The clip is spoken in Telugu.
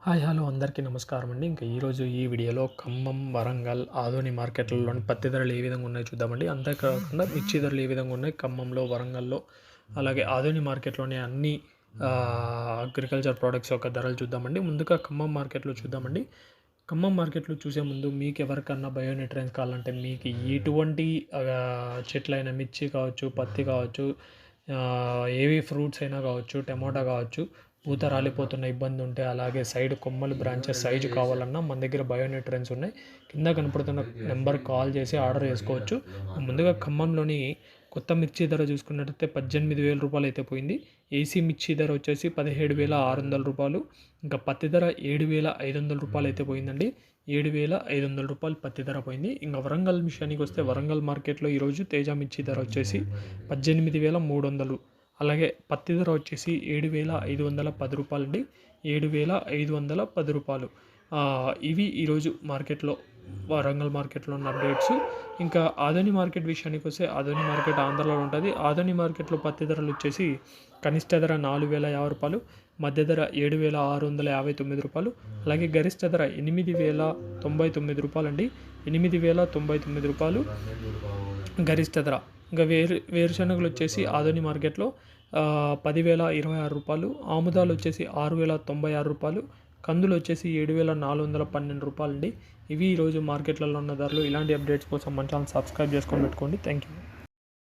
హాయ్ హలో అందరికీ నమస్కారం అండి. ఇంకా ఈరోజు ఈ వీడియోలో ఖమ్మం, వరంగల్, ఆదోని మార్కెట్లలోని పత్తి ధరలు ఏ విధంగా ఉన్నాయో చూద్దామండి. అంతేకాకుండా మిర్చి ధరలు ఏ విధంగా ఉన్నాయి ఖమ్మంలో, వరంగల్లో, అలాగే ఆదోని మార్కెట్లోని అన్ని అగ్రికల్చర్ ప్రోడక్ట్స్ యొక్క ధరలు చూద్దామండి. ముందుగా ఖమ్మం మార్కెట్లో చూద్దామండి. ఖమ్మం మార్కెట్లో చూసే ముందు మీకు ఎవరికన్నా బయోన్యూట్రియన్స్ కావాలంటే మీకు ఎటువంటి చెట్లైన మిర్చి కావచ్చు, పత్తి కావచ్చు, ఏవి ఫ్రూట్స్ అయినా కావచ్చు, టమోటా కావచ్చు, పూత రాలిపోతున్న ఇబ్బంది ఉంటే, అలాగే సైడ్ కొమ్మలు బ్రాంచెస్ సైజు కావాలన్నా మన దగ్గర బయోన్యూట్రియన్స్ ఉన్నాయి. కింద కనపడుతున్న నెంబర్ కాల్ చేసి ఆర్డర్ చేసుకోవచ్చు. ముందుగా ఖమ్మంలోని కొత్త మిర్చి ధర చూసుకున్నట్టయితే 18,000 రూపాయలు అయితే పోయింది. ఏసీ మిర్చి ధర వచ్చేసి 17,600 రూపాయలు. ఇంకా పత్తి ధర 7,500 రూపాయలు అయితే పోయిందండి. 7,500 రూపాయలు పత్తి ధర పోయింది. ఇంకా వరంగల్ విషయానికి వస్తే వరంగల్ మార్కెట్లో ఈరోజు తేజ మిర్చి ధర వచ్చేసి 18,300. అలాగే పత్తి ధర వచ్చేసి 7,510 రూపాయలండి. 7,510 రూపాయలు. ఇవి ఈరోజు మార్కెట్లో వరంగల్ మార్కెట్లో ఉన్న అప్డేట్స్. ఇంకా ఆదోని మార్కెట్ విషయానికి వస్తే ఆదోని మార్కెట్ ఆంధ్రలో ఉంటుంది. ఆదోని మార్కెట్లో పత్తి ధరలు వచ్చేసి కనిష్ట ధర 4,050 రూపాయలు, మధ్య ధర 7,659 రూపాయలు, అలాగే గరిష్ట ధర 8,099 రూపాయలు అండి. 8,099 రూపాయలు గరిష్ట ధర. ఇంకా వేరుశనగలు వచ్చేసి ఆదోని మార్కెట్లో 10,026 రూపాయలు, ఆముదాలు వచ్చేసి 6,096 రూపాయలు, కందులు వచ్చేసి 7,412 రూపాయలు అండి. ఇవి ఈరోజు మార్కెట్లలో ఉన్న ధరలు. ఇలాంటి అప్డేట్స్ కోసం మన ఛానల్ సబ్స్క్రైబ్ చేసుకొని పెట్టుకోండి. Thank you.